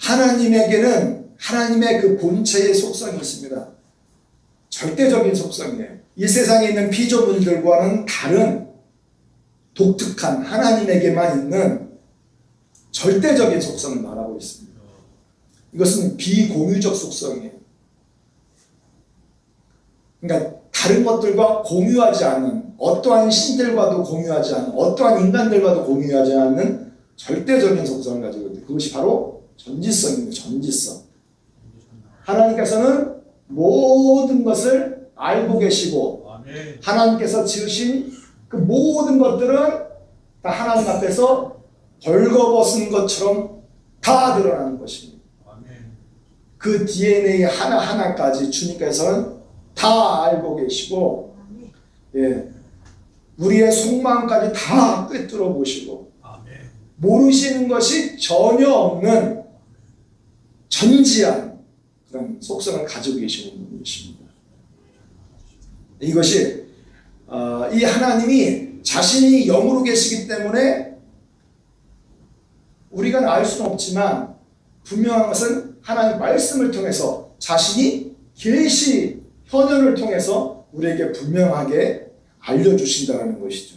하나님에게는 하나님의 그 본체의 속성이 있습니다. 절대적인 속성이에요. 이 세상에 있는 피조물들과는 다른 독특한 하나님에게만 있는 절대적인 속성을 말하고 있습니다. 이것은 비공유적 속성이에요. 그러니까 다른 것들과 공유하지 않는, 어떠한 신들과도 공유하지 않는, 어떠한 인간들과도 공유하지 않는 절대적인 속성을 가지고 있는데, 그것이 바로 전지성입니다. 전지성. 하나님께서는 모든 것을 알고 계시고, 하나님께서 지으신 그 모든 것들은 다 하나님 앞에서 벌거벗은 것처럼 다 드러나는 것입니다. 그 DNA 하나하나까지 주님께서는 다 알고 계시고, 예, 우리의 속마음까지 다 꿰뚫어 보시고, 모르시는 것이 전혀 없는 전지한 그런 속성을 가지고 계시는 분이십니다. 이것이 이 하나님이 자신이 영으로 계시기 때문에 우리가 알 수는 없지만 분명한 것은 하나님 말씀을 통해서 자신이 계시 현현을 통해서 우리에게 분명하게 알려주신다는 것이죠.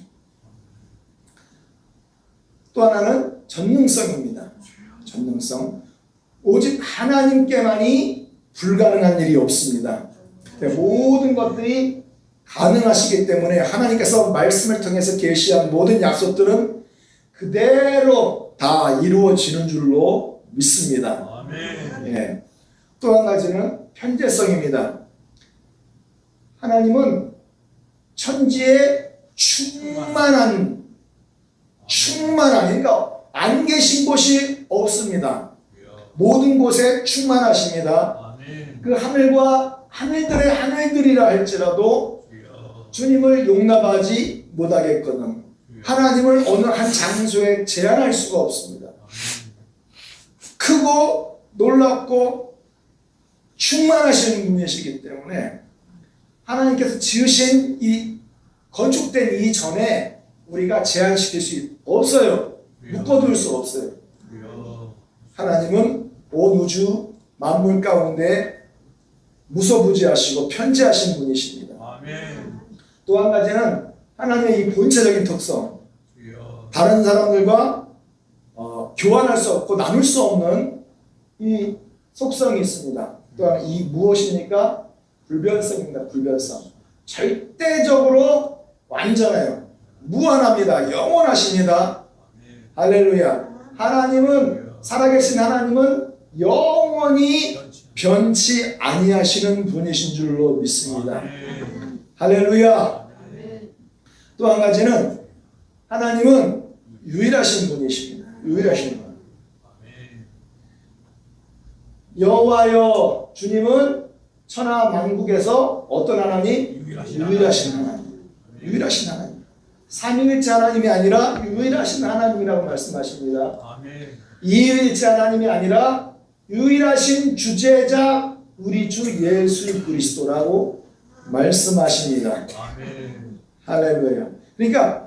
또 하나는 전능성입니다. 전능성. 오직 하나님께만이 불가능한 일이 없습니다. 모든 것들이 가능하시기 때문에 하나님께서 말씀을 통해서 계시한 모든 약속들은 그대로 다 이루어지는 줄로 믿습니다. 예. 또 한 가지는 편재성입니다. 하나님은 천지에 충만한, 그러니까 안 계신 곳이 없습니다. 모든 곳에 충만하십니다. 그 하늘과 하늘들의 하늘들이라 할지라도 주님을 용납하지 못하겠거든 하나님을 어느 한 장소에 제한할 수가 없습니다. 크고 놀랍고 충만하신 분이시기 때문에 하나님께서 지으신 이 건축된 이전에 우리가 제한시킬 수 없어요. 묶어둘 수 없어요. 하나님은 온 우주 만물 가운데 무소부지하시고 편재하신 분이십니다. 또 한 가지는 하나님의 이 본체적인 특성, 다른 사람들과 교환할 수 없고 나눌 수 없는 이 속성이 있습니다. 또한 이 무엇입니까? 불변성입니다. 불변성. 절대적으로 완전해요. 무한합니다. 영원하십니다. 할렐루야. 하나님은, 살아계신 하나님은 영원히 변치 아니하시는 분이신 줄로 믿습니다. 할렐루야. 또 한 가지는 하나님은 유일하신 분이십니다. 유일하신 분. 여호와여 주님은 천하 만국에서 어떤 하나님? 유일하신 하나님. 유일하신 하나님. 삼위일체 하나님이 아니라 유일하신 하나님이라고 말씀하십니다. 이일체 하나님이 아니라 유일하신 주제자 우리 주 예수 그리스도라고 말씀하십니다. 할렐루야. 그러니까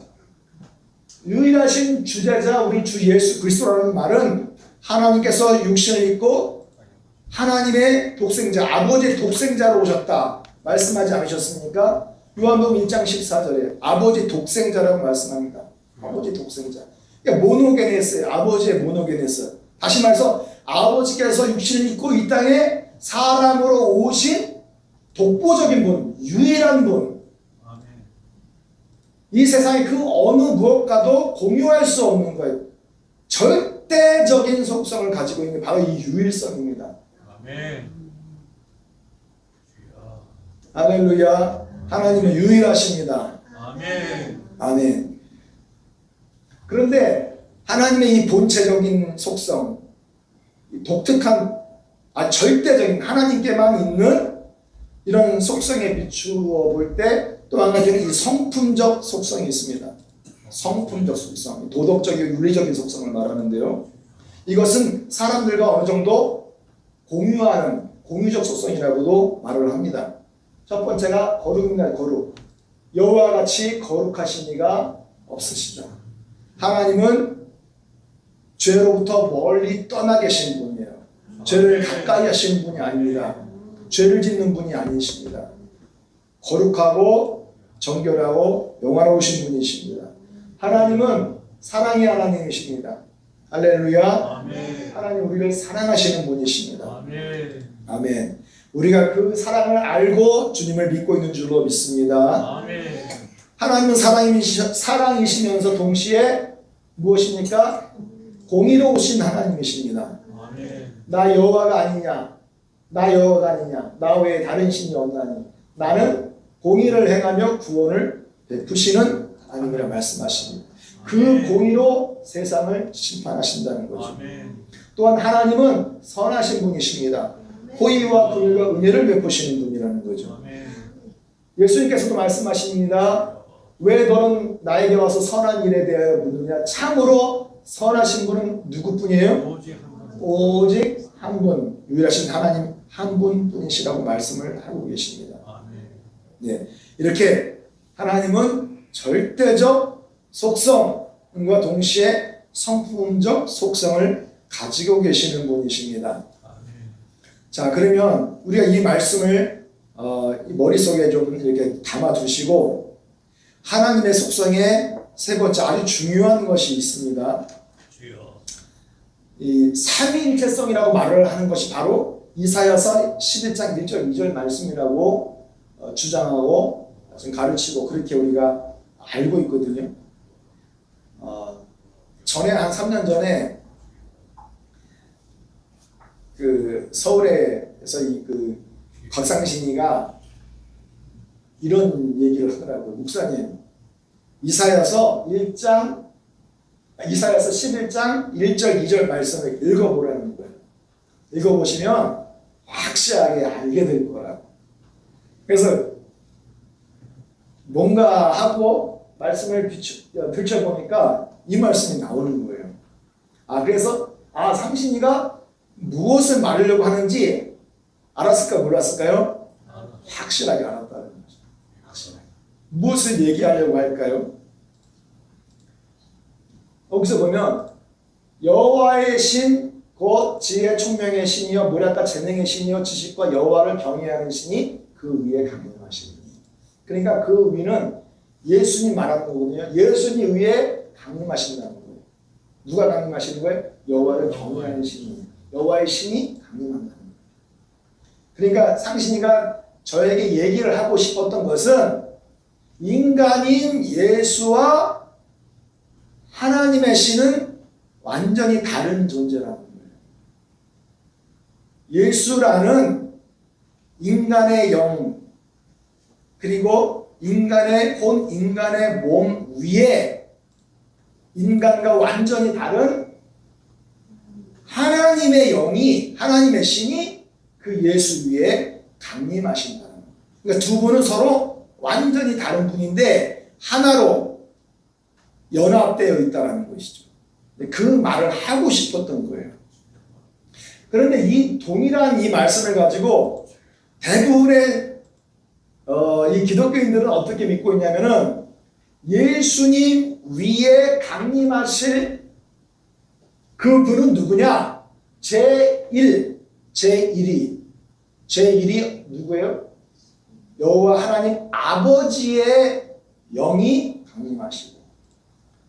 유일하신 주제자 우리 주 예수 그리스도라는 말은 하나님께서 육신을 입고 하나님의 독생자, 아버지의 독생자로 오셨다 말씀하지 않으셨습니까? 요한복음 1장 14절에 아버지 독생자라고 말씀합니다. 아버지 독생자. 그러니까 모노게네스예요. 아버지의 모노게네스. 다시 말해서 아버지께서 육신을 입고 이 땅에 사람으로 오신 독보적인 분, 유일한 분. 이 세상의 그 어느 무엇과도 공유할 수 없는 거예요. 절대적인 속성을 가지고 있는 바로 이 유일성입니다. 할렐루야. 하나님은 유일하십니다. 아멘. 그런데 하나님의 이 본체적인 속성, 독특한, 절대적인 하나님께만 있는 이런 속성에 비추어 볼 때 또 한 가지는 이 성품적 속성이 있습니다. 성품적 속성, 도덕적이고 윤리적인 속성을 말하는데요. 이것은 사람들과 어느 정도 공유하는 공유적 속성이라고도 말을 합니다. 첫 번째가 거룩입니다. 거룩. 여호와 같이 거룩하신 이가 없으시다. 하나님은 죄로부터 멀리 떠나 계신 분이에요. 죄를 가까이 하시는 분이 아닙니다. 죄를 짓는 분이 아니십니다. 거룩하고 정결하고 영화로우신 분이십니다. 하나님은 사랑의 하나님이십니다. 할렐루야. 아멘. 하나님 우리를 사랑하시는 분이십니다. 아멘. 아멘. 우리가 그 사랑을 알고 주님을 믿고 있는 줄로 믿습니다. 아멘. 하나님은 사랑이시면서 동시에 무엇입니까? 공의로우신 하나님이십니다. 아멘. 나 여호와가 아니냐? 나 여호와가 아니냐? 나 외에 다른 신이 없나니? 나는 공의를 행하며 구원을 베푸시는 하나님이라 말씀하십니다. 그 공의로 세상을 심판하신다는 거죠. 아멘. 또한 하나님은 선하신 분이십니다. 호의와 긍휼과 은혜를 베푸시는 분이라는 거죠. 아멘. 예수님께서도 말씀하십니다. 왜 너는 나에게 와서 선한 일에 대하여 묻느냐? 참으로 선하신 분은 누구뿐이에요? 오직 한 분. 오직 한 분, 유일하신 하나님 한 분뿐이시라고 말씀을 하고 계십니다. 아멘. 네, 이렇게 하나님은 절대적 속성과 동시에 성품적 속성을 가지고 계시는 분이십니다. 아멘. 자, 그러면 우리가 이 말씀을 머릿속에 좀 이렇게 담아 두시고 하나님의 속성에 세 번째 아주 중요한 것이 있습니다. 주여. 이 삼위일체성이라고 말을 하는 것이 바로 이사야서 11장 1절 2절 말씀이라고 주장하고 가르치고 그렇게 우리가 알고 있거든요. 전에 한 3년 전에 그 서울에서 그 곽상신이가 이런 얘기를 하더라고요. 목사님, 이사야서 11장 1절 2절 말씀을 읽어보라는 거예요. 읽어보시면 확실하게 알게 될 거라고. 그래서 뭔가 하고 말씀을 들춰보니까 이 말씀이 나오는 거예요. 그래서 상신이가 무엇을 말하려고 하는지 알았을까 몰랐을까요? 확실하게 알았다는 거죠. 확실하게. 무엇을 얘기하려고 할까요? 여기서 보면 여호와의 신 곧 지혜 총명의 신이여 모략과 재능의 신이여 지식과 여호와를 경외하는 신이 그 위에 강림하시니. 그러니까 그 위는 예수님 말하는 거거든요. 예수님 위에 강림하신다는 거예요. 누가 강림하시는 거예요? 여호와를 경외하는 신이. 여호와의 신이 강림한다는 거예요. 그러니까 상신이가 저에게 얘기를 하고 싶었던 것은 인간인 예수와 하나님의 신은 완전히 다른 존재라는 거예요. 예수라는 인간의 영 그리고 인간의 몸 위에 인간과 완전히 다른 하나님의 영이 하나님의 신이 그 예수 위에 강림하신다는 거예요. 그러니까 두 분은 서로 완전히 다른 분인데 하나로 연합되어 있다는 것이죠. 그 말을 하고 싶었던 거예요. 그런데 이 동일한 이 말씀을 가지고 대부분의 이 기독교인들은 어떻게 믿고 있냐면은 예수님 위에 강림하실 그 분은 누구냐? 제1이 누구예요? 여호와 하나님 아버지의 영이 강림하시고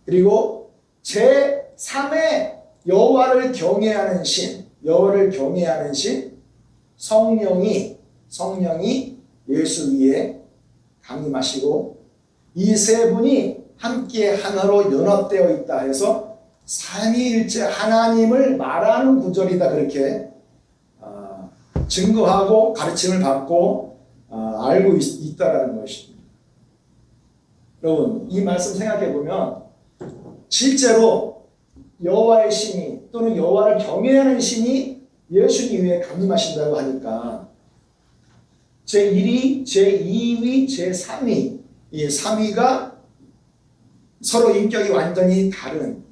그리고 제3의 여호와를 경외하는 신 성령이 예수 위에 강림하시고 이 세 분이 함께 하나로 연합되어 있다 해서 삼위일체 하나님을 말하는 구절이다 그렇게 증거하고 가르침을 받고 알고 있다라는 것입니다. 여러분 이 말씀 생각해 보면 실제로 여호와의 신이 또는 여호와를 경외하는 신이 예수님 위에 강림하신다고 하니까 제1위, 제2위, 제3위 이 3위가 서로 인격이 완전히 다른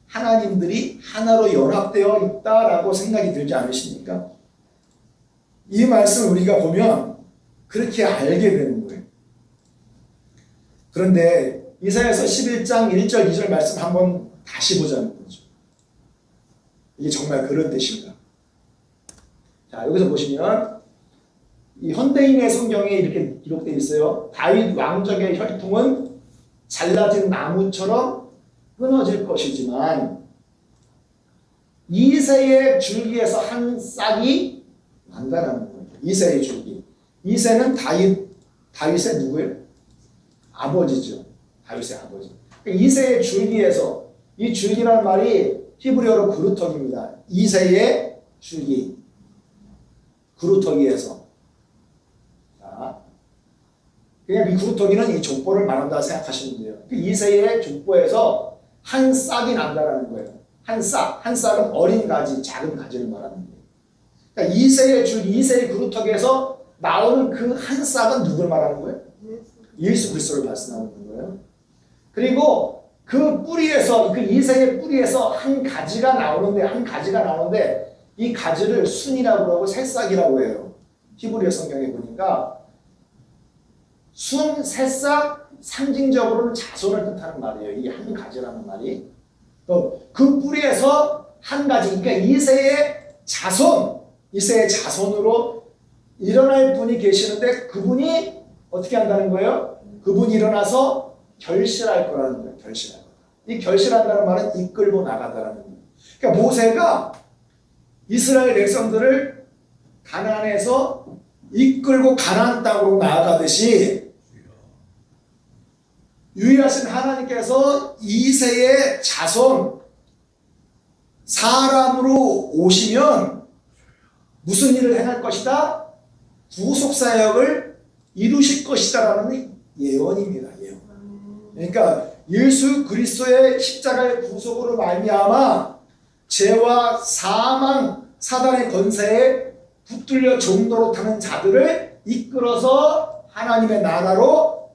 하나님들이 하나로 연합되어 있다라고 생각이 들지 않으십니까? 이 말씀을 우리가 보면 그렇게 알게 되는 거예요. 그런데 이사야서 11장 1절 2절 말씀 한번 다시 보자는 거죠. 이게 정말 그런 뜻입니다. 자, 여기서 보시면 이 현대인의 성경에 이렇게 기록되어 있어요. 다윗 왕족의 혈통은 잘라진 나무처럼 끊어질 것이지만 이새의 줄기에서 한 싹이 난다라는 거예요. 이새의 줄기. 이새는 다윗의 누구예요? 아버지죠. 다윗의 아버지. 이새의 줄기에서, 이 줄기라는 말이 히브리어로 그루터기입니다. 이새의 줄기. 그루터기에서. 자, 그냥 이 그루터기는 이 족보를 말한다 생각하시면 돼요. 이새의 족보에서 한 싹이 난다라는 거예요. 한 싹은 어린 가지, 작은 가지를 말하는 거예요. 그러니까 이새의 줄기, 이새의 그루터기에서 나오는 그 한 싹은 누굴 말하는 거예요? 예수 그리스도를 말씀하는 거예요. 그리고 그 뿌리에서, 그 이새의 뿌리에서 한 가지가 나오는데 이 가지를 순이라고 하고 새싹이라고 해요. 히브리어 성경에 보니까 순, 새싹, 상징적으로는 자손을 뜻하는 말이에요. 이 한 가지라는 말이. 그 뿌리에서 한 가지, 그러니까 이새의 자손으로 일어날 분이 계시는데 그분이 어떻게 한다는 거예요? 그분이 일어나서 결실할 거라는 거예요. 결실할 거다. 이 결실한다는 말은 이끌고 나가다라는 거예요. 그러니까 모세가 이스라엘 백성들을 가나안에서 이끌고 가나안 땅으로 나아가듯이 유일하신 하나님께서 이새의 자손 사람으로 오시면 무슨 일을 행할 것이다? 구속사역을 이루실 것이다라는 예언입니다. 예언. 그러니까 예수 그리스도의 십자가의 구속으로 말미암아 죄와 사망, 사단의 권세에 붙들려 종노릇하는 자들을 이끌어서 하나님의 나라로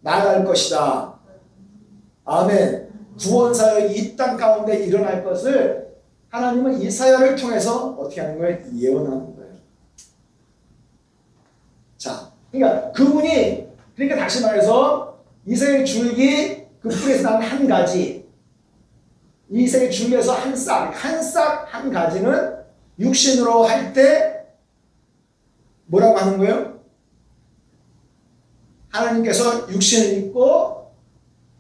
나아갈 것이다. 아멘. 구원사역이 이 땅 가운데 일어날 것을 하나님은 이사야를 통해서 어떻게 하는 거예요? 예언하는 거예요. 자, 그러니까 그러니까 다시 말해서 이새의 줄기, 그 뿌리에서 난 한 가지, 이새의 줄기에서 한 싹, 한 가지는 육신으로 할 때 뭐라고 하는 거예요? 하나님께서 육신을 입고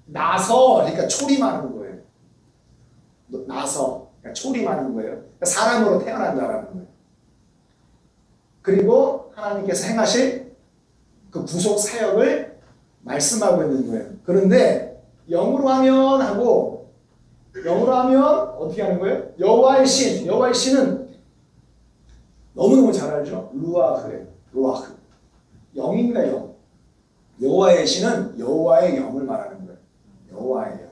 나서, 그러니까 초림하는 거예요. 나서, 그러니까 초림하는 거예요. 그러니까 사람으로 태어난다라는 거예요. 그리고 하나님께서 행하실 그 구속 사역을 말씀하고 있는 거예요. 그런데 영으로 하면 어떻게 하는 거예요? 여호와의 신은 너무너무 잘 알죠? 루아흐예요. 영입니다. 영. 여호와의 신은 여호와의 영을 말하는 거예요. 여호와의 영.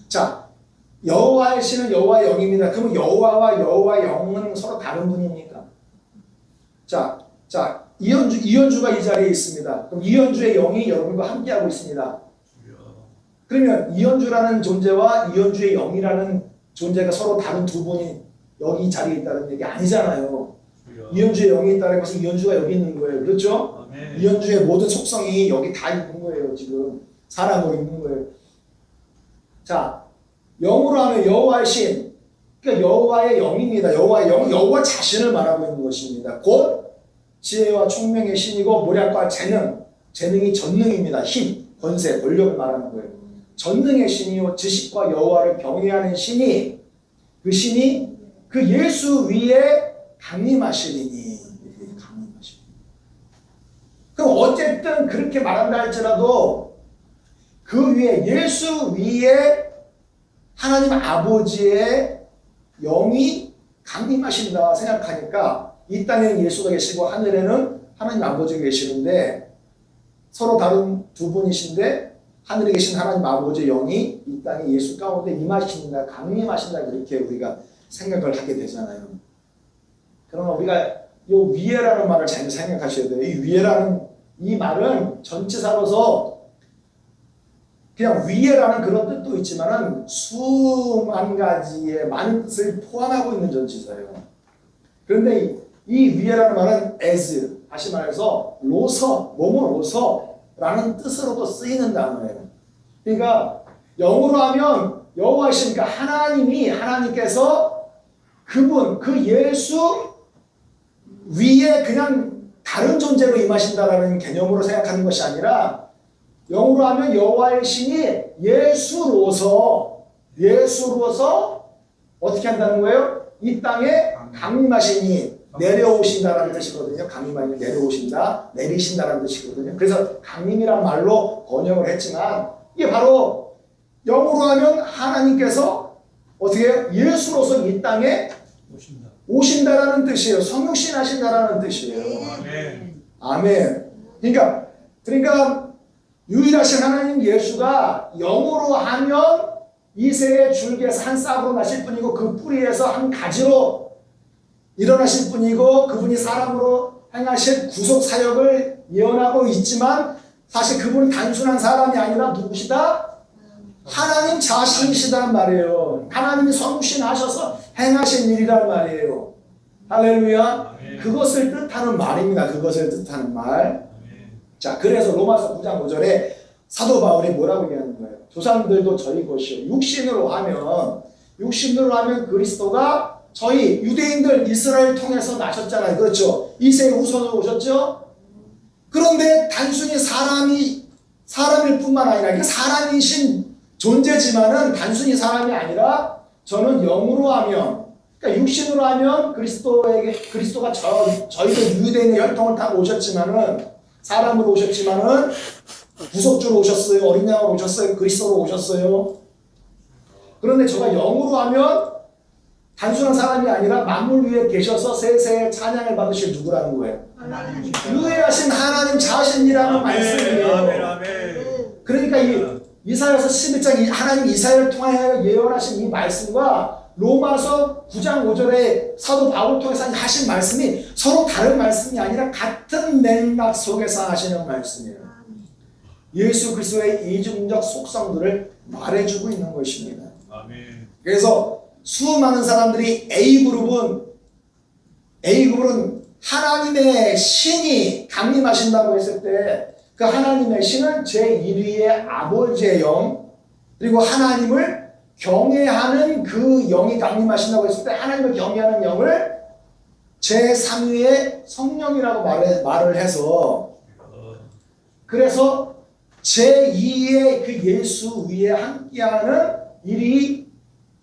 자, 여호와의 신은 여호와의 영입니다. 그러면 여호와와 여호와의 영은 서로 다른 분입니까? 자, 이현주가 이 자리에 있습니다. 그럼 이현주의 영이 여러분과 함께하고 있습니다. 그러면 이현주라는 존재와 이현주의 영이라는 존재가 서로 다른 두 분이 여기 이 자리에 있다는 얘기 아니잖아요. 이현주의 영이 있다는 것은 이현주가 여기 있는 거예요. 그렇죠? 아멘. 이현주의 모든 속성이 여기 다 있는 거예요. 지금 사람으로 있는 거예요. 자, 영으로 하면 여호와의 신, 그러니까 여호와의 영입니다. 여호와의 영은 여호와 자신을 말하고 있는 것입니다. 곧 지혜와 총명의 신이고 모략과 재능이 전능입니다. 힘, 권세, 권력을 말하는 거예요. 전능의 신이요 지식과 여호와를 경외하는 신이, 그 신이 그 예수 위에 강림하시리니. 그럼 어쨌든 그렇게 말한다 할지라도 그 위에, 예수 위에 하나님 아버지의 영이 강림하신다 생각하니까 이 땅에는 예수가 계시고 하늘에는 하나님 아버지가 계시는데 서로 다른 두 분이신데 하늘에 계신 하나님 아버지의 영이 이 땅에 예수 가운데 임하신다, 강림하신다, 이렇게 우리가 생각을 하게 되잖아요. 그러나 우리가 이 위에라는 말을 잘 생각하셔야 돼요. 이 위에라는 이 말은 전치사로서 그냥 위에라는 그런 뜻도 있지만은 수만 가지의 많은 뜻을 포함하고 있는 전치사예요. 그런데 이 위에라는 말은 as, 다시 말해서 뭐뭐로서라는 뜻으로도 쓰이는 단어예요. 그러니까 영어로 하면 여호와이시니까 하나님께서 그분, 그 예수 위에 그냥 다른 존재로 임하신다라는 개념으로 생각하는 것이 아니라 영어로 하면 여호와의 신이 예수로서 어떻게 한다는 거예요? 이 땅에 강림하시니 내려오신다라는 뜻이거든요. 강림하니 내려오신다, 내리신다라는 뜻이거든요. 그래서 강림이란 말로 번역을 했지만 이게 바로 영어로 하면 하나님께서 어떻게 해요? 예수로서 이 땅에 오신다라는 뜻이에요. 성육신하신다라는 뜻이에요. 아멘. 아멘. 그러니까 유일하신 하나님 예수가 영으로 하면 이새의 줄기에서 한 싹으로 나실 뿐이고 그 뿌리에서 한 가지로 일어나실 뿐이고 그분이 사람으로 행하실 구속 사역을 예언하고 있지만 사실 그분은 단순한 사람이 아니라 누구시다? 하나님 자신이시단 말이에요. 하나님이 성신하셔서 행하신 일이란 말이에요. 할렐루야. 아멘. 그것을 뜻하는 말입니다. 그것을 뜻하는 말. 자, 그래서 로마서 9장 5절에 사도 바울이 뭐라고 얘기하는 거예요? 조상들도 저희 것이요. 육신으로 하면 그리스도가 저희 유대인들 이스라엘 통해서 나셨잖아요. 그렇죠? 이세 후손으로 오셨죠? 그런데 단순히 사람일 뿐만 아니라 그러니까 사람이신 존재지만은 단순히 사람이 아니라 저는 영으로 하면 그러니까 육신으로 하면 그리스도가 저희들 유대인의 혈통을 타고 오셨지만은 사람으로 오셨지만은 구속주로 오셨어요. 어린 양으로 오셨어요. 그리스도로 오셨어요. 그런데 저가 영으로 하면 단순한 사람이 아니라 만물 위에 계셔서 세세의 찬양을 받으실 누구라는 거예요? 유일하신 하나님 자신이라는 말씀이에요. 아멘. 아멘. 그러니까 이사야서 11장 하나님 이사야를 통하여 예언하신 이 말씀과 로마서 9장 5절에 사도 바울 통해서 하신 말씀이 서로 다른 말씀이 아니라 같은 맥락 속에서 하시는 말씀이에요. 예수 그리스도의 이중적 속성들을 말해주고 있는 것입니다. 아멘. 그래서 수많은 사람들이 A그룹은 하나님의 신이 강림하신다고 했을 때 그 하나님의 신은 제1위의 아버지의 영 그리고 하나님을 경외하는 그 영이 강림하신다고 했을 때 하나님을 경외하는 영을 제3위의 성령이라고 말을 해서 그래서 제2위의 그 예수 위에 함께하는 1위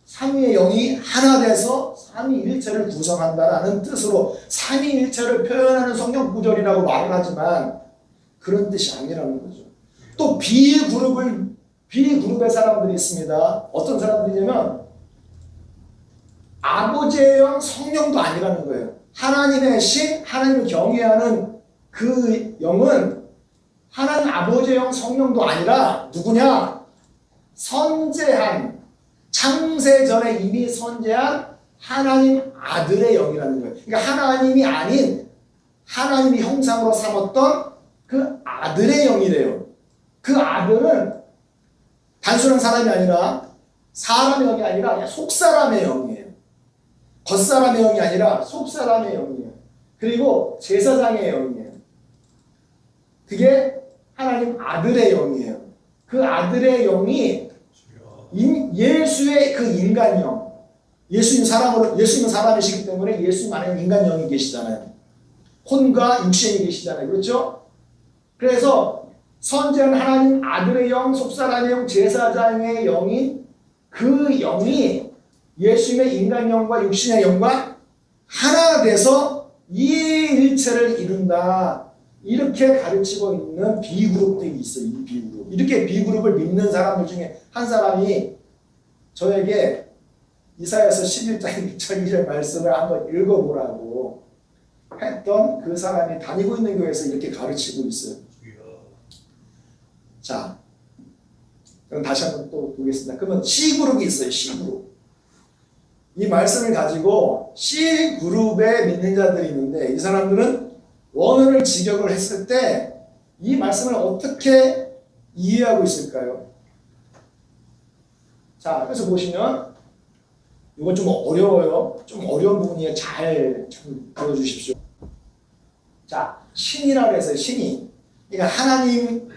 3위의 영이 하나 돼서 삼위일체를 구성한다라는 뜻으로 삼위일체를 표현하는 성경 구절이라고 말을 하지만 그런 뜻이 아니라는 거죠. 또 B그룹의 사람들이 있습니다. 어떤 사람들이냐면 아버지의 영 성령도 아니라는 거예요. 하나님의 신, 하나님을 경외하는 그 영은 하나님 아버지의 영 성령도 아니라 누구냐? 선재한 창세 전에 이미 선재한 하나님 아들의 영이라는 거예요. 그러니까 하나님이 아닌 하나님이 형상으로 삼았던 그 아들의 영이래요. 그 아들은 단순한 사람이 아니라 사람의 영이 아니라 그냥 속사람의 영이에요. 겉사람의 영이 아니라 속사람의 영이에요. 그리고 제사장의 영이에요. 그게 하나님 아들의 영이에요. 그 아들의 영이 예수의 그 인간형, 예수님 사람이시기 때문에 예수님 안에 인간형이 계시잖아요. 혼과 육신이 계시잖아요. 그렇죠? 그래서 선지한 하나님 아들의 영, 속사람의 영, 제사장의 영인 그 영이 예수님의 인간형과 육신의 영과 하나 돼서 이 일체를 이룬다. 이렇게 가르치고 있는 B그룹들이 있어요. 이 B그룹. 이렇게 B그룹을 믿는 사람들 중에 한 사람이 저에게 이사야서 11장 1절 말씀을 한번 읽어보라고 했던 그 사람이 다니고 있는 교회에서 이렇게 가르치고 있어요. 자, 그럼 다시 한번 또 보겠습니다. 그러면 C그룹이 있어요. C그룹. 이 말씀을 가지고 C그룹에 믿는 자들이 있는데 이 사람들은 원어를 직역을 했을 때 이 말씀을 어떻게 이해하고 있을까요? 자, 그래서 보시면 이건 좀 어려워요. 좀 어려운 부분이에요. 잘 들어주십시오. 자, 신이라고 해서 신이. 그러니까 하나님,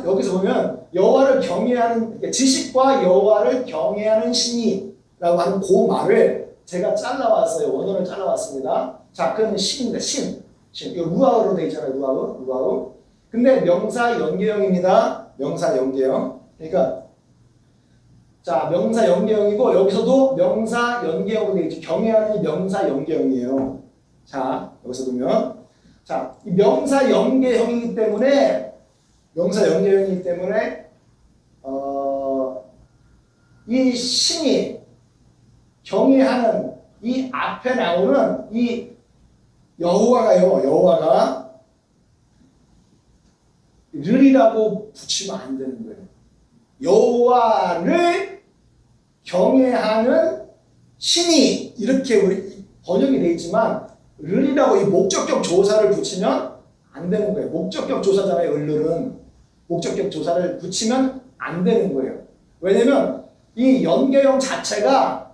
여기서 보면 여호와를 경외하는, 그러니까 지식과 여호와를 경외하는 신이 라고 하는 그 말을 제가 잘라왔어요. 원어를 잘라왔습니다. 자, 그러면 신입니다. 신. 이거 루아흐로 되어 있잖아요. 루아흐. 근데 명사 연계형입니다. 명사 연계형. 그러니까 자, 명사 연계형이고 여기서도 명사 연계형으로 되어 있죠. 경애하는 명사 연계형이에요. 자, 여기서 보면 자, 이 명사 연계형이기 때문에 이 신이 경외하는 이 앞에 나오는 이 여호와가 르이라고 붙이면 안 되는 거예요. 여호와를 경외하는 신이 이렇게 우리 번역이 되어 있지만 르이라고 이 목적격 조사를 붙이면 안 되는 거예요. 목적격 조사잖아요. 을르는 목적격 조사를 붙이면 안 되는 거예요. 왜냐면 이 연계형 자체가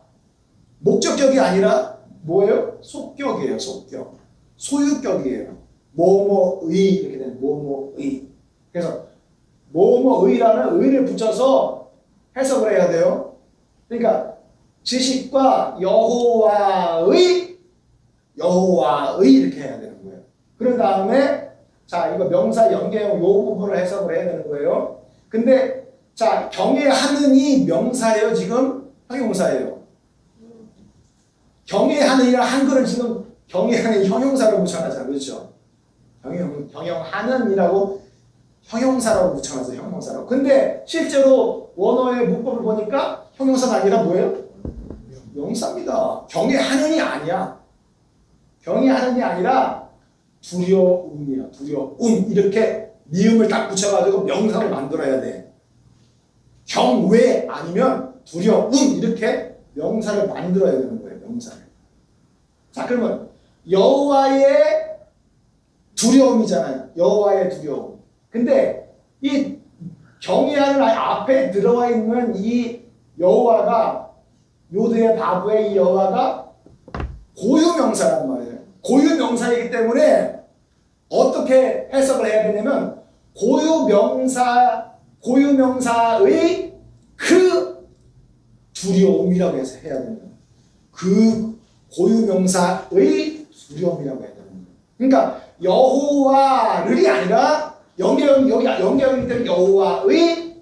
목적격이 아니라 뭐예요? 속격이에요. 속격. 소유격이에요. 뭐뭐의 이렇게 되는 뭐뭐의. 그래서 뭐뭐의라는 의를 붙여서 해석을 해야 돼요. 그러니까 지식과 여호와의 이렇게 해야 되는 거예요. 그런 다음에 자, 이거 명사 연계형 요 부분을 해석을 해야 되는 거예요. 근데 자, 경외하느니 명사예요, 지금? 형용사예요. 경외하느니라 한글은 지금 경외하는 형용사로 붙여놨잖아요. 그렇죠? 경영하는이라고 형용사라고 붙여놨어요. 형용사라고. 근데 실제로 원어의 문법을 보니까 형용사가 아니라 뭐예요? 명사입니다. 경외하는이 아니야. 경외하는이 아니라 두려움이야. 두려움. 이렇게 미음을 딱 붙여가지고 명사를 만들어야 돼. 경외 아니면 두려움 이렇게 명사를 만들어야 되는 거예요. 명사를. 자, 그러면 여호와의 두려움이잖아요. 여호와의 두려움. 근데 이 경외하는 앞에 들어와 있는 이 여호와가 요드의 바브의 이 여호와가 고유명사란 말이에요. 고유명사이기 때문에 어떻게 해석을 해야 되냐면 고유명사의 그 두려움이라고 해서 해야 됩니다. 그 고유명사의 두려움이라고 해야 됩니다. 그러니까 여호와를이 아니라 여기 연계형이기 때문에 여호와의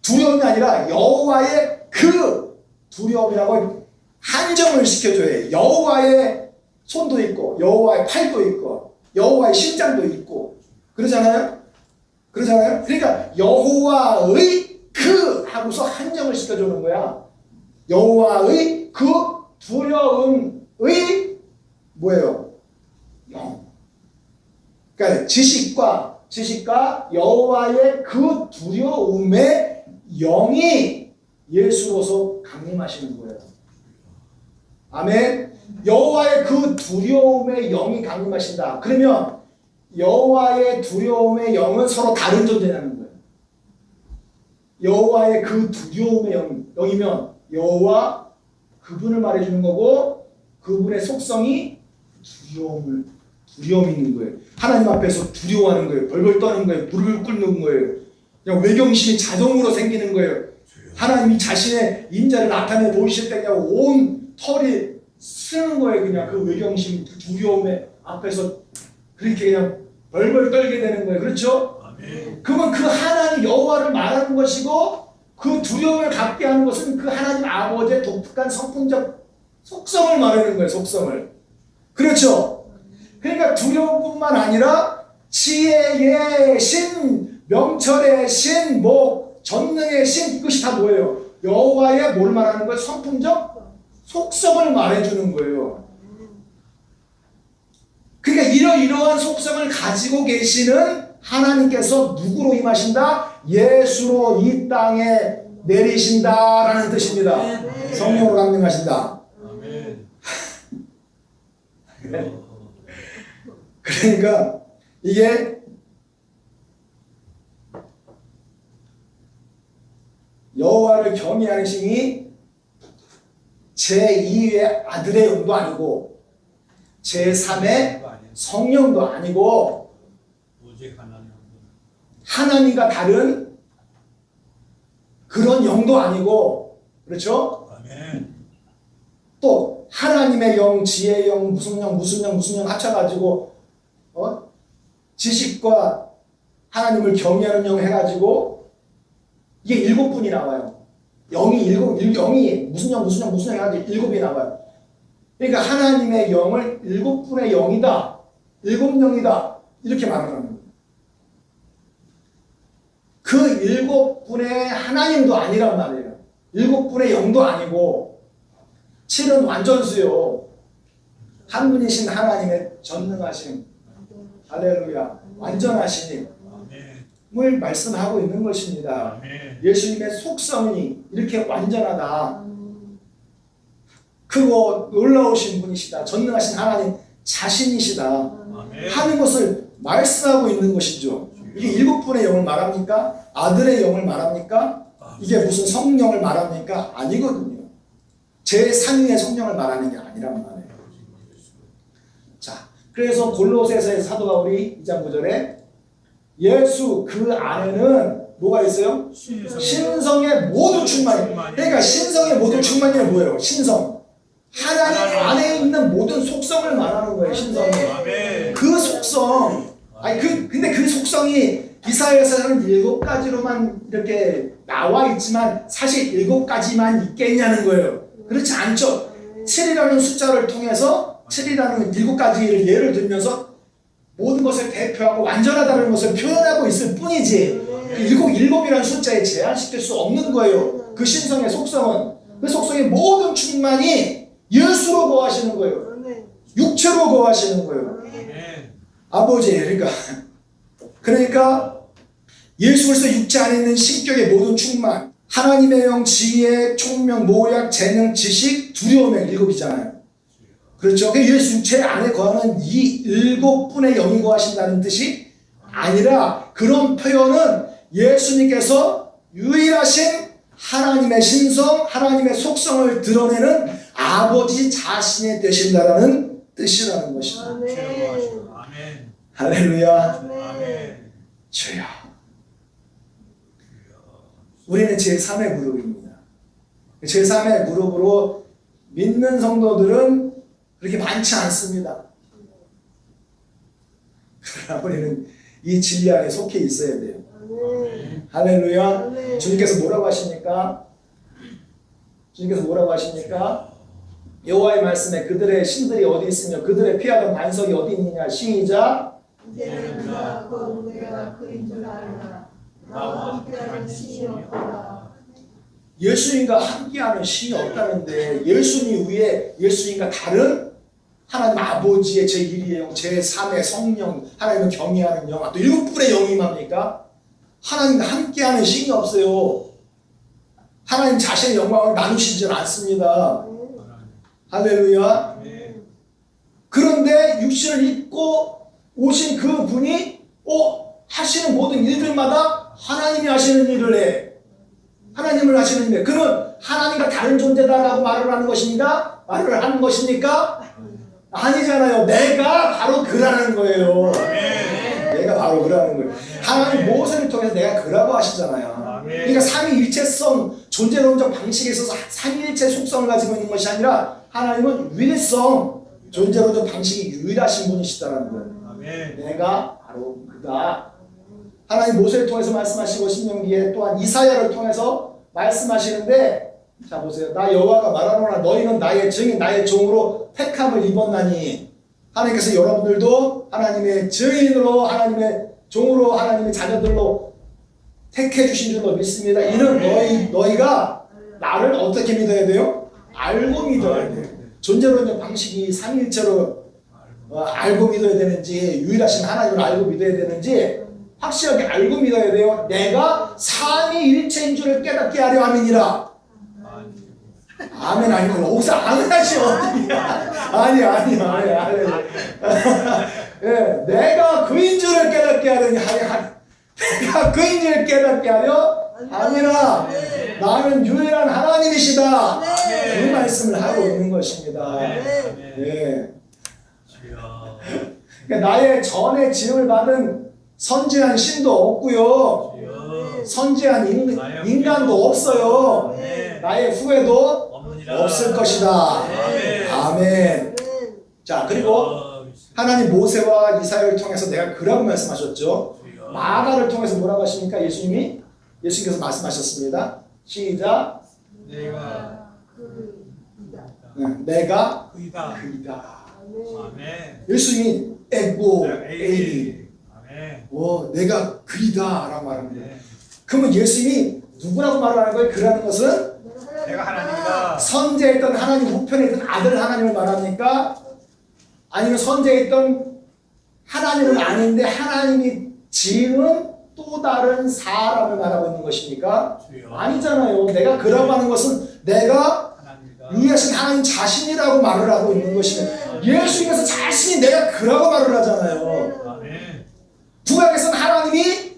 두려움이 아니라 여호와의 그 두려움이라고 한정을 시켜줘야 해요. 여호와의 손도 있고 여호와의 팔도 있고 여호와의 심장도 있고 그러잖아요. 그러니까 여호와의 그 하고서 한정을 시켜주는 거야. 여호와의 그 두려움의 뭐예요? 영. 그러니까 지식과 여호와의 그 두려움의 영이 예수로서 강림하시는 거예요. 아멘. 여호와의 그 두려움의 영이 강림하신다. 그러면 여호와의 두려움의 영은 서로 다른 존재라는 거예요. 여호와의 그 두려움의 영이면 여호와 그분을 말해주는 거고 그분의 속성이 두려움이 있는 거예요. 하나님 앞에서 두려워하는 거예요. 벌벌 떠는 거예요. 무릎을 꿇는 거예요. 그냥 외경심이 자동으로 생기는 거예요. 하나님이 자신의 인자를 나타내 보이실 때 그냥 온 털이 쓰는 거예요. 그냥 그 외경심, 그 두려움의 앞에서 그렇게 그냥 벌벌 떨게 되는 거예요. 그렇죠? 아멘. 그러면 그 하나님 여호와를 말하는 것이고 그 두려움을 갖게 하는 것은 그 하나님 아버지의 독특한 성품적 속성을 말하는 거예요. 속성을. 그렇죠? 그러니까 두려움뿐만 아니라 지혜의 신, 명철의 신, 전능의 신 이것이 다 뭐예요? 여호와의 뭘 말하는 거예요? 성품적 속성을 말해주는 거예요. 그러니까 이러한 속성을 가지고 계시는 하나님께서 누구로 임하신다? 예수로 이 땅에 내리신다라는 뜻입니다. 성령으로 강림하신다. 아멘. 그러니까 이게 여호와를 경외하는 신이 제2의 아들의 영도 아니고 제3의 성령도 아니고 오직 하나님과 다른 그런 영도 아니고 그렇죠? 아멘. 또 하나님의 영, 지혜의 영, 무슨 영 합쳐가지고 지식과 하나님을 경외하는 영 해가지고 이게 7분이 나와요. 영이 무슨 영 해가지고 7이 나와요. 그러니까 하나님의 영을 7분의 영이다, 7영이다 이렇게 말하는 거예요. 그 7분의 하나님도 아니란 말이에요. 7분의 영도 아니고 7은 완전수요. 한 분이신 하나님의 전능하심, 할렐루야, 완전하심을 말씀하고 있는 것입니다. 아멘. 예수님의 속성이 이렇게 완전하다. 크고 놀라우신 분이시다. 전능하신 하나님 자신이시다 아멘. 하는 것을 말씀하고 있는 것이죠. 이게 7분의 영을 말합니까? 아들의 영을 말합니까? 이게 무슨 성령을 말합니까? 아니거든요. 제3위의 성령을 말하는 게 아니란 말이에요. 자, 그래서 골로새서의 사도 바울이 2장 9절에 예수 그 안에는 뭐가 있어요? 신성의 모든 충만이. 그러니까 신성의 모든 충만이 뭐예요? 신성. 하나님 안에 있는 모든 속성을 말하는 거예요. 신성이. 아멘. 그 속성. 근데 그 속성이 이사야서는 7가지로만 이렇게 나와 있지만 사실 7가지만 있겠냐는 거예요. 그렇지 않죠. 7이라는 숫자를 통해서 7이라는 7가지를 예를 들면서 모든 것을 대표하고 완전하다는 것을 표현하고 있을 뿐이지 일곱이라는 숫자에 제한시킬 수 없는 거예요. 그 신성의 속성은. 그 속성의 모든 충만이 예수로 거하시는 거예요. 육체로 거하시는 거예요. 아멘. 아버지, 그러니까 예수 그리스도 육체 안에 있는 신격의 모든 충만, 하나님의 영, 지혜, 총명, 모략, 재능, 지식, 두려움의 7이잖아요. 그렇죠? 예수 육체 안에 거하는 이 7분의 영이 거하신다는 뜻이 아니라 그런 표현은 예수님께서 유일하신 하나님의 신성, 하나님의 속성을 드러내는 아버지 자신이 되신다라는 뜻이라는 것입니다. 아멘. 할렐루야. 아멘. 주여. 우리는 제3의 그룹입니다. 제3의 그룹으로 믿는 성도들은 그렇게 많지 않습니다. 그러나 우리는 이 진리 안에 속해 있어야 돼요. 할렐루야. 주님께서 뭐라고 하십니까? 주님께서 뭐라고 하십니까? 여호와의 말씀에 그들의 신들이 어디 있으며 그들의 피하던 반석이 어디 있느냐. 시작. 이제는 그가 그 은혜가 그인 줄 알라. 나와 함께하는 신이 없다. 예수님과 함께하는 신이 없다는데 예수님 위에 예수님과 다른 하나님 아버지의 제1의 영, 제3의 성령, 하나님을 경외하는 영, 또 7분의 영이 뭡니까? 하나님과 함께하는 신이 없어요. 하나님 자신의 영광을 나누시지 않습니다. 할렐루야. 그런데 육신을 입고 오신 그 분이 하시는 모든 일들마다 하나님이 하시는 일을 해. 하나님을 하시는 일. 그는 하나님과 다른 존재다라고 말을 하는 것입니다. 말을 하는 것입니까? 아니잖아요. 내가 바로 그라는 거예요. 내가 바로 그라는 거예요. 하나님 모세를 통해서 내가 그라고 하시잖아요. 그러니까 삼위일체성 존재론적 방식에 있어서 삼위일체 속성을 가지고 있는 것이 아니라 하나님은 유일성 존재론적 방식이 유일하신 분이시다라는 거예요. 내가 바로 그다. 하나님 모세를 통해서 말씀하시고 신명기에 또한 이사야를 통해서 말씀하시는데 자 보세요. 나 여호와가 말하노라 너희는 나의 증인 나의 종으로 택함을 입었나니 하나님께서 여러분들도 하나님의 증인으로 하나님의 종으로 하나님의 자녀들로 택해 주신 줄로 믿습니다. 이는 너희가 나를 어떻게 믿어야 돼요? 알고 믿어야 돼요. 존재론적 방식이 삼위일체로 알고 믿어야 되는지 유일하신 하나님을 알고 믿어야 되는지 확실하게 알고 믿어야 돼요. 내가 삼위일체인 줄을 깨닫게 하려 함이니라. 아멘 아니고 여기서 아멘 하시면 어떡이야. 아니. 예, 내가 그인 줄을 깨닫게 하려니 내가 그인 줄을 깨닫게 하려 함이라. 나는 유일한 하나님이시다. 그 말씀을 하고 있는 것입니다. 예. 그러니까 나의 전에 지음을 받은 선지한 신도 없고요. 선지한 인간도 없어요. 아멘. 나의 후에도 없느니라. 없을 것이다. 아멘. 아멘. 자, 그리고 하나님 모세와 이사야를 통해서 내가 그라고 말씀하셨죠. 마가를 통해서 뭐라고 하십니까? 예수님께서 말씀하셨습니다. 시작. 내가 내가 그이다. 그이다. 아멘. 예수님이 에고 에이. 아멘. 내가 그이다 라고 말합니다. 아멘. 그러면 예수님이 누구라고 말하는 거예요? 그라는 것은 내가 하나님이다. 선지에 있던 하나님 우편에 있던 아들 하나님을 말합니까? 아니면 선지에 있던 하나님은 아닌데 하나님이 지은 또 다른 사람을 말하고 있는 것입니까? 주여. 아니잖아요. 내가 그라고 하는 것은 내가 하나님이다. 유일하신 하나님 자신이라고 말을 하고 있는 것이면 예수님께서 자신이 내가 그라고 말을 하잖아요. 아멘. 구약에서는 하나님이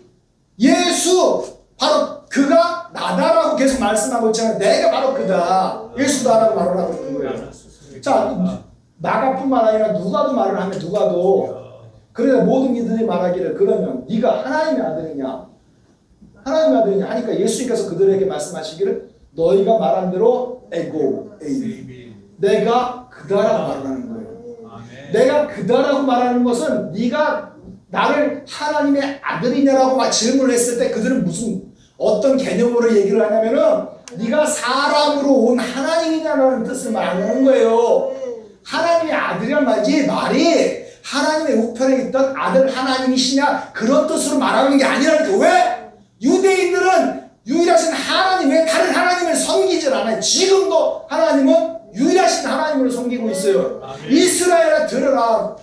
예수 바로 그가 나다라고 계속 말씀하고 있잖아요. 내가 바로 그다. 예수다라고 말을 하고 있는 거예요. 자, 나가뿐만 아니라 누가도 말을 하면 누가도 그래서 모든 이들이 말하기를 그러면 네가 하나님의 아들이냐 하나님의 아들이냐 하니까 예수님께서 그들에게 말씀하시기를 너희가 말한 대로 에고 에이 내가 그다라고 말을 하는 거예요. 아멘. 내가 그다라고 말하는 것은 네가 나를 하나님의 아들이냐라고 질문을 했을 때 그들은 어떤 개념으로 얘기를 하냐면은 네가 사람으로 온 하나님이냐라는 뜻을 말하는 거예요. 하나님의 아들이란 말이 하나님의 우편에 있던 아들 하나님이시냐 그런 뜻으로 말하는 게 아니라니까. 왜? 유대인들은 유일하신 하나님 외에 다른 하나님을 섬기질 않아요. 지금도 하나님은 유일하신 하나님을 섬기고 있어요. 아멘. 이스라엘아 들으라.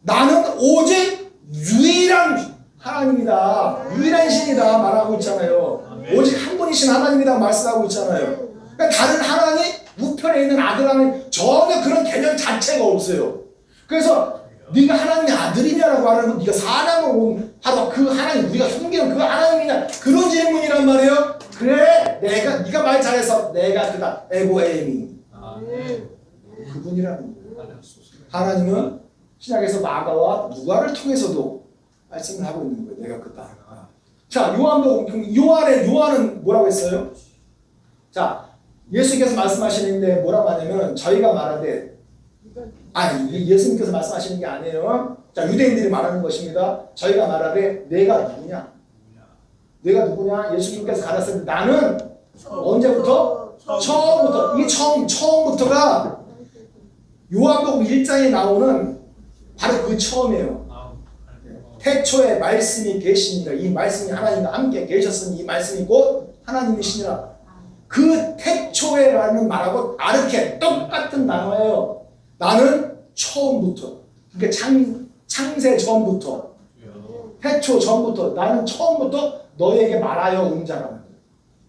나는 오직 유일한 하나님이다. 유일한 신이다 말하고 있잖아요. 아멘. 오직 한 분이신 하나님이다 말씀하고 있잖아요. 그러니까 다른 하나님 우편에 있는 아들 하나님 전혀 그런 개념 자체가 없어요. 그래서 네가 하나님의 아들이냐라고 하는 건 네가 사람을 온 바로 그 하나님 우리가 섬기는 그 하나님이냐 그런 질문이란 말이에요. 그래 네가 말 잘해서 내가 그다 에고 에이미 아멘. 그분이라는 거예요. 하나님은 신약에서 마가와 누가를 통해서도 말씀을 하고 있는 거예요. 내가 그다. 자, 요한은 뭐라고 했어요? 자, 예수님께서 말씀하시는데 뭐라고 하냐면 저희가 말하되 예수님께서 말씀하시는 게 아니에요. 자, 유대인들이 말하는 것입니다. 저희가 말하되 내가 누구냐? 내가 누구냐? 예수님께서 가르쳤을 때 나는 언제부터? 처음부터. 이게 처음부터가 요한복음 1장에 나오는 바로 그 처음이에요. 태초에 말씀이 계시니라. 이 말씀이 하나님과 함께 계셨으니 이 말씀이 곧 하나님이시니라. 그 태초에라는 말하고 아르케 똑같은 단어예요. 나는 처음부터. 그러니까 창세 전부터. 태초 전부터. 나는 처음부터 너에게 말하여 온 자라는 거예요.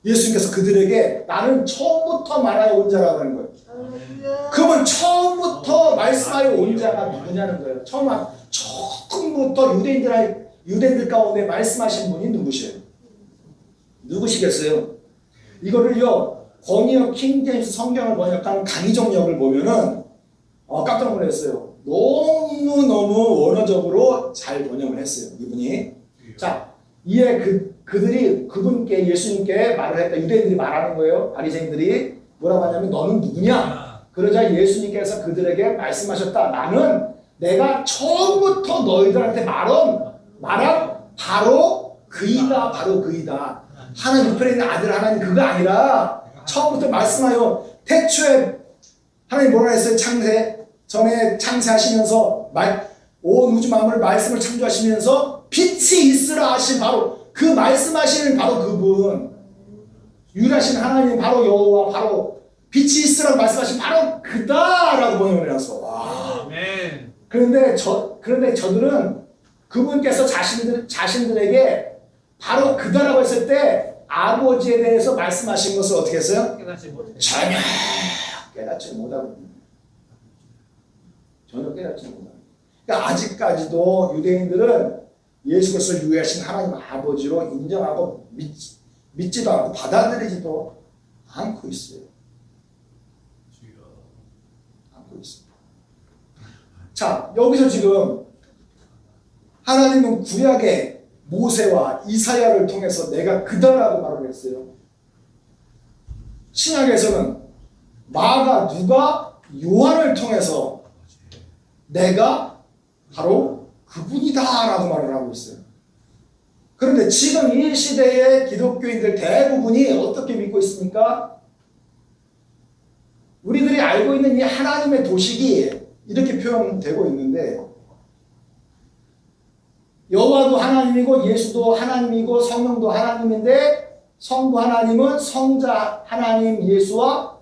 예수님께서 그들에게 나는 처음부터 말하여 온 자라는 거예요. 그러면 처음부터 말씀하여 온 자가 누구냐는 거예요. 처음부터 유대인들 가운데 말씀하신 분이 누구시에요? 누구시겠어요? 이거를요 권이역 킹제임스 성경을 번역한 강희정 역을 보면은 깜짝 놀랐어요. 너무 원어적으로 잘 번역을 했어요. 이분이. 자, 이에 그들이 그분께 예수님께 말을 했다. 유대인들이 말하는 거예요. 바리새인들이 뭐라고 하냐면 너는 누구냐? 그러자 예수님께서 그들에게 말씀하셨다. 나는 내가 처음부터 너희들한테 말한 바로 그이다. 바로 그이다. 하나님 우편에 있는 아들 하나님 그거 아니라 처음부터 말씀하여 태초에 하나님 뭐라 했어요? 창세 전에 창세하시면서 온 우주 만물을 말씀을 창조하시면서 빛이 있으라 하신 바로 그 말씀하시는 바로 그분 유일하신 하나님 바로 여호와 바로 빛이 있으라고 말씀하신 바로 그다라고 번역을 해놨어. 와. 아멘. 그런데 저들은 그분께서 자신들에게 바로 그다라고 했을 때 아버지에 대해서 말씀하신 것을 어떻게 했어요? 전혀 깨닫지 못하고 전혀 깨닫지 못하고. 그러니까 아직까지도 유대인들은 예수 그리스도를 유일하신 하나님 아버지로 인정하고 믿지도 않고 받아들이지도 않고 있어요. 않고 있습니다. 자, 여기서 지금 하나님은 구약에 모세와 이사야를 통해서 내가 그다라고 말을 했어요. 신약에서는 마가, 누가, 요한을 통해서 내가 바로 그분이다 라고 말을 하고 있어요. 그런데 지금 이 시대의 기독교인들 대부분이 어떻게 믿고 있습니까? 우리들이 알고 있는 이 하나님의 도식이 이렇게 표현되고 있는데, 여호와도 하나님이고 예수도 하나님이고 성령도 하나님인데, 성부 하나님은 성자 하나님 예수가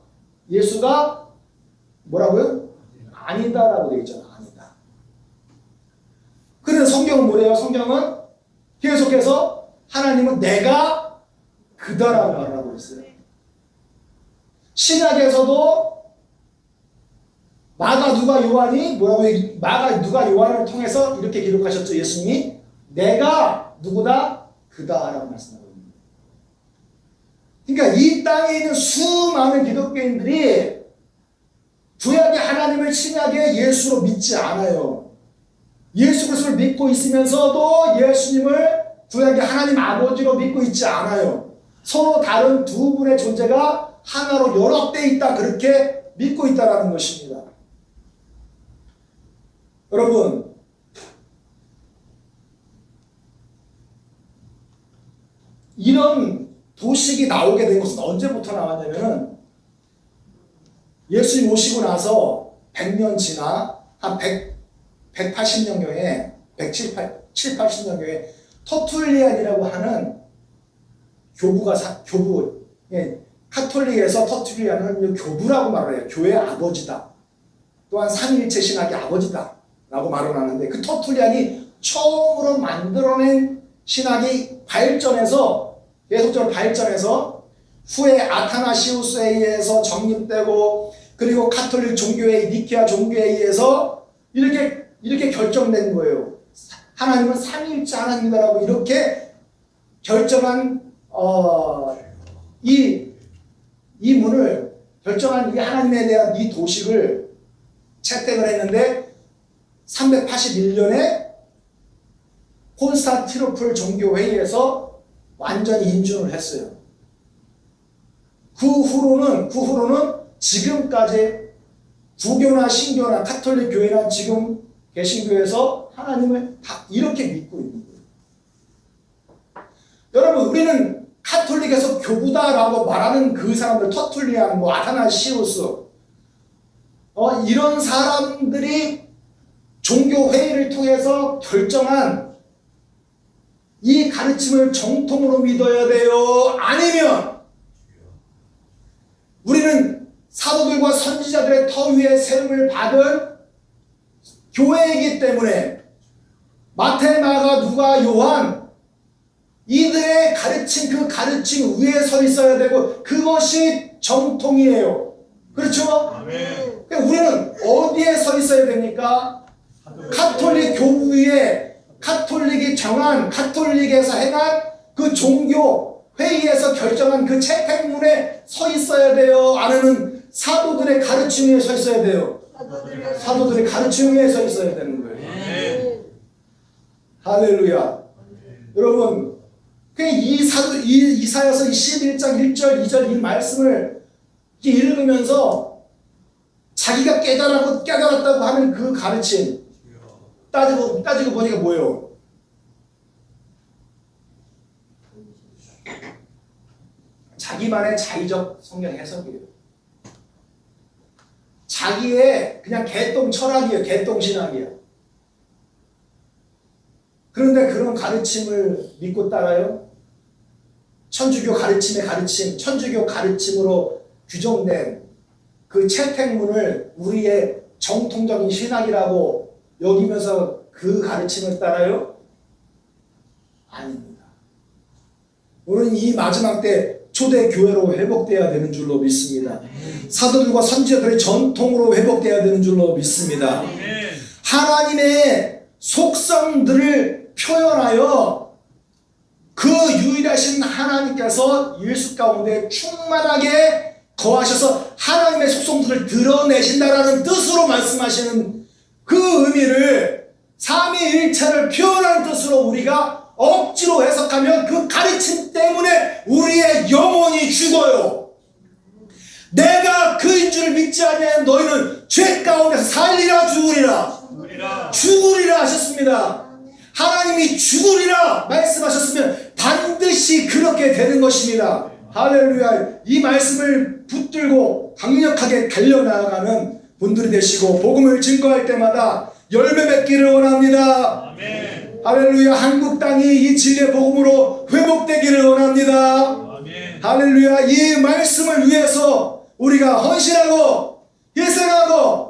뭐라고요? 아니다라고 되어 있잖아. 아니다. 그런데 성경은 뭐래요? 성경은 계속해서 하나님은 내가 그다라고 말하고 있어요. 신약에서도 마가, 누가, 요한이 뭐라고 마가, 누가, 요한을 통해서 이렇게 기록하셨죠. 예수님이 내가 누구다? 그다라고 말씀하고 있습니다. 그러니까 이 땅에 있는 수많은 기독교인들이 구약의 하나님을 신약의 예수로 믿지 않아요. 예수 그리스도를 믿고 있으면서도 예수님을 구약의 하나님 아버지로 믿고 있지 않아요. 서로 다른 두 분의 존재가 하나로 연합되어 있다, 그렇게 믿고 있다는 것입니다. 여러분, 이런 도식이 나오게 된 것은 언제부터 나왔냐면, 예수님 오시고 나서 100년 지나 한 180년경에 170-80년경에 터툴리안이라고 하는 교부, 카톨릭에서 터툴리안은 교부라고 말을 해요. 교회의 아버지다. 또한 삼위일체 신학의 아버지다 라고 말을 하는데, 그 터툴리안이 처음으로 만들어낸 신학이 계속적으로 발전해서 후에 아타나시우스에 의해서 정립되고, 그리고 카톨릭 종교회, 니케아 종교에 의해서 이렇게 결정된 거예요. 하나님은 삼위일체 하나님이다라고 이렇게 결정한 이 문을 결정한 이 하나님에 대한 이 도식을 채택을 했는데, 381년에 콘스탄티노플 종교회의에서 완전히 인준을 했어요. 그 후로는 지금까지 구교나 신교나 카톨릭 교회나 지금 개신교에서 하나님을 다 이렇게 믿고 있는 거예요. 여러분, 우리는 카톨릭에서 교부다라고 말하는 그 사람들, 터툴리안, 아타나시우스, 이런 사람들이 종교회의를 통해서 결정한 이 가르침을 정통으로 믿어야 돼요? 아니면 우리는 사도들과 선지자들의 터 위에 세움을 받은 교회이기 때문에 마태, 마가, 누가, 요한 이들의 가르침, 그 가르침 위에 서 있어야 되고, 그것이 정통이에요. 그렇죠? 아멘. 그러니까 우리는 어디에 서 있어야 됩니까? 카톨릭 교부에, 카톨릭이 정한, 카톨릭에서 행한 그 종교 회의에서 결정한 그 채택문에 서 있어야 돼요? 아니면 사도들의 가르침 위에 서 있어야 돼요? 사도들의 가르침 위에 서 있어야 되는 거예요. 아멘. 할렐루야. 여러분, 이사야서 11장 1절 2절 이 말씀을 읽으면서 자기가 깨달았다고 하는 그 가르침 따지고 보니까 뭐예요? 자기만의 자의적 성경 해석이에요. 자기의 그냥 개똥 철학이에요. 개똥 신학이에요. 그런데 그런 가르침을 믿고 따라요? 천주교 가르침의 가르침, 천주교 가르침으로 규정된 그 채택문을 우리의 정통적인 신학이라고 여기면서 그 가르침을 따라요? 아닙니다. 우리는 이 마지막 때 초대교회로 회복되어야 되는 줄로 믿습니다. 사도들과 선지자들의 전통으로 회복되어야 되는 줄로 믿습니다. 하나님의 속성들을 표현하여 그 유일하신 하나님께서 예수 가운데 충만하게 거하셔서 하나님의 속성들을 드러내신다라는 뜻으로 말씀하시는 그 의미를 삼위일체를 표현하는 뜻으로 우리가 억지로 해석하면 그 가르침 때문에 우리의 영혼이 죽어요. 내가 그인 줄 믿지 아니하면 너희는 죄 가운데서 살리라 죽으리라. 죽으리라 하셨습니다. 하나님이 죽으리라 말씀하셨으면 반드시 그렇게 되는 것입니다. 할렐루야. 이 말씀을 붙들고 강력하게 달려나가는 분들이 되시고 복음을 증거할 때마다 열매 맺기를 원합니다. 아멘. 할렐루야. 한국 땅이 이 진리의 복음으로 회복되기를 원합니다. 아멘. 할렐루야. 이 말씀을 위해서 우리가 헌신하고 희생하고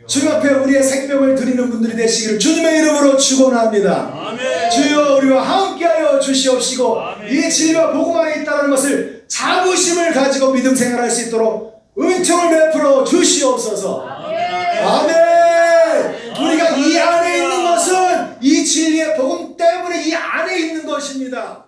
주님 앞에 우리의 생명을 드리는 분들이 되시기를 주님의 이름으로 축원합니다. 아멘. 주여 우리와 함께하여 주시옵시고 아멘. 이 진리와 복음 안에 있다는 것을 자부심을 가지고 믿음 생활할 수 있도록 은총을 베풀어 주시옵소서. 아멘. 우리가 이 안에 있는 것은 이 진리의 복음 때문에 이 안에 있는 것입니다.